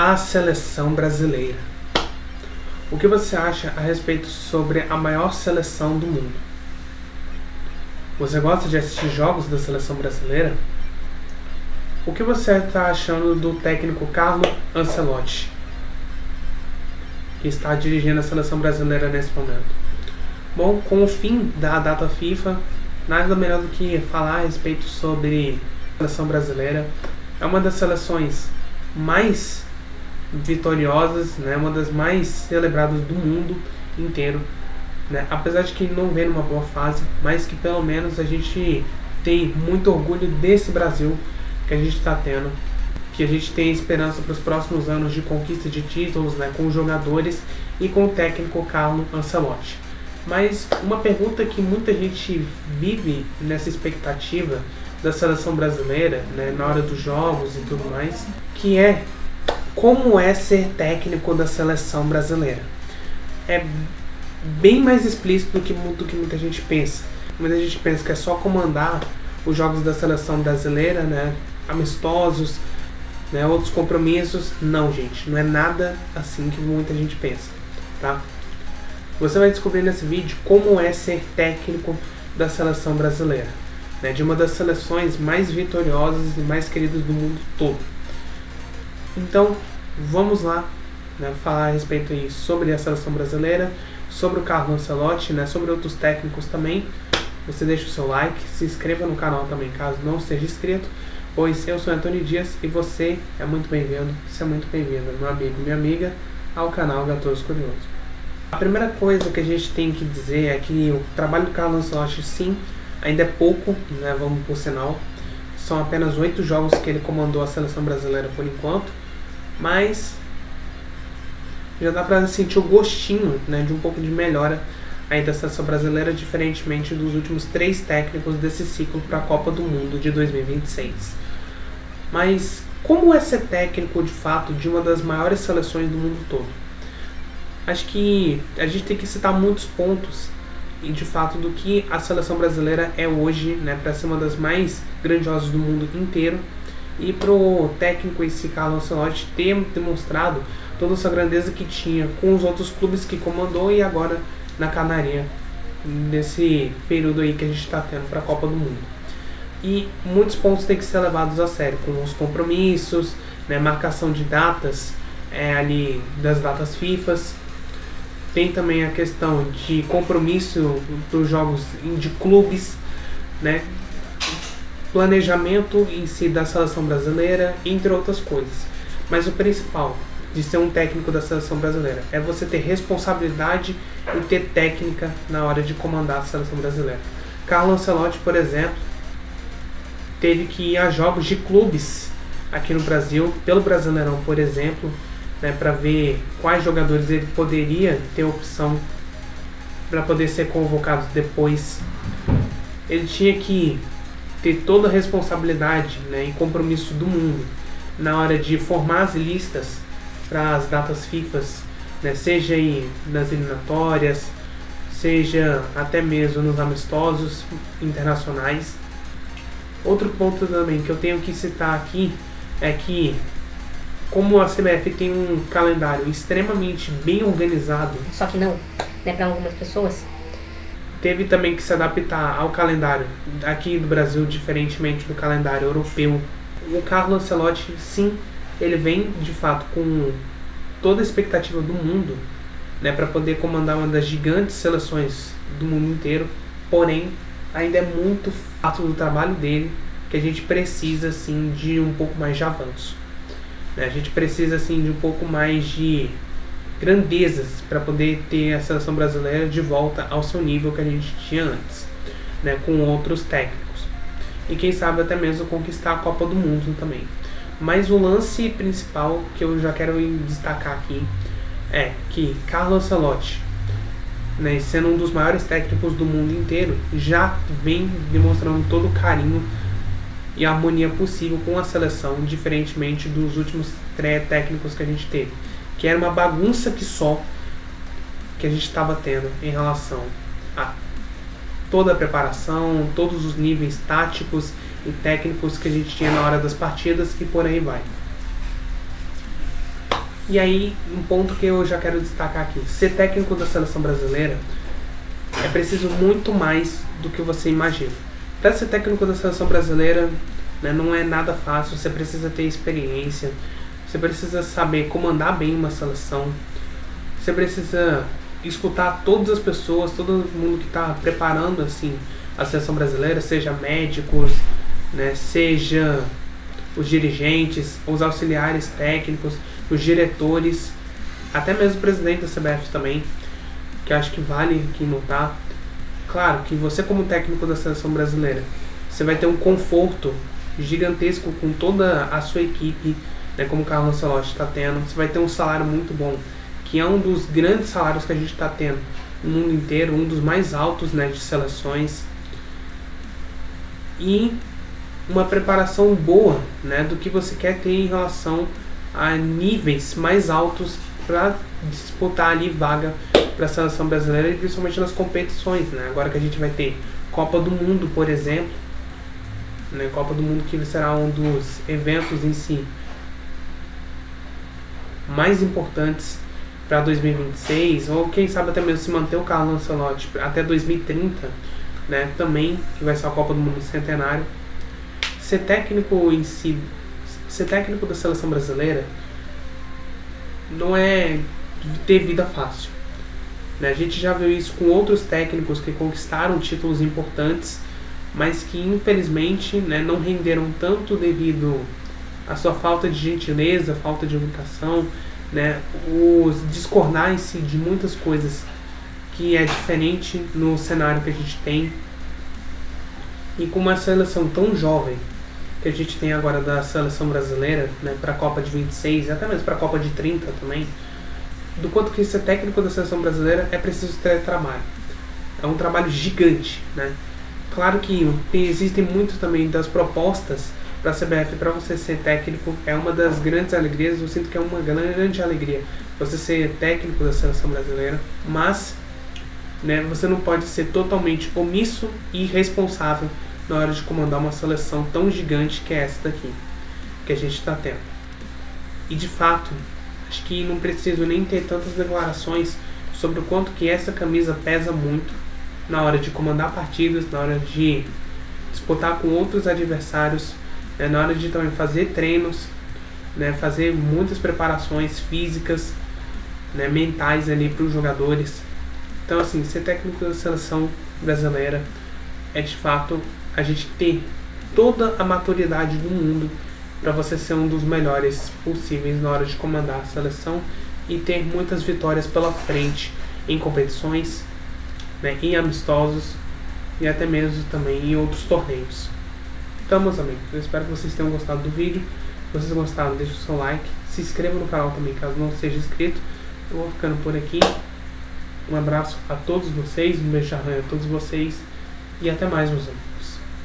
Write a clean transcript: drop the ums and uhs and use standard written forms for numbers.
a seleção brasileira. O que você acha a respeito sobre a maior seleção do mundo? Você gosta de assistir jogos da seleção brasileira? O que você está achando do técnico Carlo Ancelotti, que está dirigindo a seleção brasileira nesse momento? Bom, com o fim da data FIFA, nada melhor do que falar a respeito sobre a seleção brasileira. É uma das seleções mais vitoriosas, né? Uma das mais celebradas do mundo inteiro, né? Apesar de que não vem numa boa fase, mas que pelo menos a gente tem muito orgulho desse Brasil que a gente está tendo, que a gente tem esperança para os próximos anos de conquista de títulos, né? Com os jogadores e com o técnico Carlo Ancelotti. Mas uma pergunta que muita gente vive nessa expectativa da seleção brasileira, né, na hora dos jogos e tudo mais, que é: como é ser técnico da seleção brasileira? É bem mais explícito do que muita gente pensa. Muita gente pensa que é só comandar os jogos da seleção brasileira, né, amistosos, né, outros compromissos. Não, gente, não é nada assim que muita gente pensa, tá? Você vai descobrir nesse vídeo como é ser técnico da seleção brasileira, né, de uma das seleções mais vitoriosas e mais queridas do mundo todo. Então, vamos lá, né, falar a respeito aí sobre a seleção brasileira, sobre o Carlo Ancelotti, né, sobre outros técnicos também. Você deixa o seu like, se inscreva no canal também, caso não esteja inscrito, pois eu sou Antônio Dias e você é muito bem-vindo, você é muito bem-vinda, meu amigo e minha amiga, ao canal Gatoso Curioso. A primeira coisa que a gente tem que dizer é que o trabalho do Carlo Ancelotti, sim, ainda é pouco, né, vamos por sinal. São apenas 8 jogos que ele comandou a seleção brasileira por enquanto, mas já dá para sentir o gostinho, né, de um pouco de melhora aí da seleção brasileira, diferentemente dos últimos 3 técnicos desse ciclo para a Copa do Mundo de 2026. Mas como é ser técnico de fato de uma das maiores seleções do mundo todo? Acho que a gente tem que citar muitos pontos e de fato do que a seleção brasileira é hoje, né, para ser uma das mais grandiosas do mundo inteiro, e pro técnico esse Carlo Ancelotti ter demonstrado toda essa grandeza que tinha com os outros clubes que comandou e agora na Canarinha, nesse período aí que a gente está tendo para a Copa do Mundo. E muitos pontos têm que ser levados a sério, com os compromissos, né, marcação de datas, ali das datas FIFAs. Tem também a questão de compromisso dos jogos de clubes, né, planejamento em si da seleção brasileira, entre outras coisas. Mas o principal de ser um técnico da seleção brasileira é você ter responsabilidade e ter técnica na hora de comandar a seleção brasileira. Carlo Ancelotti, por exemplo, teve que ir a jogos de clubes aqui no Brasil, pelo Brasileirão, por exemplo, né, para ver quais jogadores ele poderia ter opção para poder ser convocado depois. Ele tinha que ter toda a responsabilidade, né, e compromisso do mundo na hora de formar as listas para as datas FIFAs, né, seja aí nas eliminatórias, seja até mesmo nos amistosos internacionais. Outro ponto também que eu tenho que citar aqui é que, como a CBF tem um calendário extremamente bem organizado, só que não, né, para algumas pessoas, teve também que se adaptar ao calendário aqui do Brasil, diferentemente do calendário europeu. O Carlo Ancelotti, sim, ele vem de fato com toda a expectativa do mundo, né, para poder comandar uma das gigantes seleções do mundo inteiro, porém ainda é muito fato do trabalho dele que a gente precisa, assim, de um pouco mais de avanço. A gente precisa, assim, de um pouco mais de grandezas para poder ter a seleção brasileira de volta ao seu nível que a gente tinha antes, né, com outros técnicos. E quem sabe até mesmo conquistar a Copa do Mundo também. Mas o lance principal que eu já quero destacar aqui é que Carlo Ancelotti, né, sendo um dos maiores técnicos do mundo inteiro, já vem demonstrando todo o carinho e a harmonia possível com a seleção, diferentemente dos últimos técnicos que a gente teve, que era uma bagunça que a gente estava tendo em relação a toda a preparação, todos os níveis táticos e técnicos que a gente tinha na hora das partidas e por aí vai. E aí, um ponto que eu já quero destacar aqui. Ser técnico da seleção brasileira é preciso muito mais do que você imagina. Para ser técnico da seleção brasileira, né, não é nada fácil. Você precisa ter experiência, você precisa saber comandar bem uma seleção, você precisa escutar todas as pessoas, todo mundo que está preparando assim a seleção brasileira, seja médicos, né, seja os dirigentes, os auxiliares técnicos, os diretores, até mesmo o presidente da CBF também, que acho que vale aqui notar. Claro que você, como técnico da seleção brasileira, você vai ter um conforto gigantesco com toda a sua equipe, né, como o Carlo Ancelotti está tendo. Você vai ter um salário muito bom, que é um dos grandes salários que a gente está tendo no mundo inteiro, um dos mais altos, né, de seleções. E uma preparação boa, né, do que você quer ter em relação a níveis mais altos para disputar ali vaga para a seleção brasileira, e principalmente nas competições, né? Agora que a gente vai ter Copa do Mundo, por exemplo, né? Copa do Mundo que será um dos eventos em si mais importantes para 2026, ou quem sabe até mesmo se manter o Carlo Ancelotti até 2030, né? Também que vai ser a Copa do Mundo Centenário. Ser técnico em si, ser técnico da seleção brasileira não é ter vida fácil, né? A gente já viu isso com outros técnicos que conquistaram títulos importantes, mas que infelizmente, né, não renderam tanto devido à sua falta de gentileza, falta de educação, né, os discordar-se de muitas coisas que é diferente no cenário que a gente tem. E com uma seleção tão jovem que a gente tem agora da seleção brasileira, né, para a Copa de 26 e até mesmo para a Copa de 30 também, do quanto que ser técnico da seleção brasileira é preciso ter trabalho. É um trabalho gigante, né? Claro que existem muito também das propostas para a CBF para você ser técnico. É uma das grandes alegrias, eu sinto que é uma grande alegria você ser técnico da seleção brasileira, mas, né, você não pode ser totalmente omisso e irresponsável na hora de comandar uma seleção tão gigante que é essa daqui, que a gente está tendo. E de fato, acho que não preciso nem ter tantas declarações sobre o quanto que essa camisa pesa muito na hora de comandar partidas, na hora de disputar com outros adversários, né, na hora de também fazer treinos, né, fazer muitas preparações físicas, né, mentais ali para os jogadores. Então, assim, ser técnico da seleção brasileira é de fato a gente ter toda a maturidade do mundo para você ser um dos melhores possíveis na hora de comandar a seleção e ter muitas vitórias pela frente em competições, né, em amistosos e até mesmo também em outros torneios. Então, meus amigos, eu espero que vocês tenham gostado do vídeo. Se vocês gostaram, deixe o seu like, se inscreva no canal também caso não seja inscrito. Eu vou ficando por aqui. Um abraço a todos vocês, um beijo a todos vocês e até mais, meus amigos.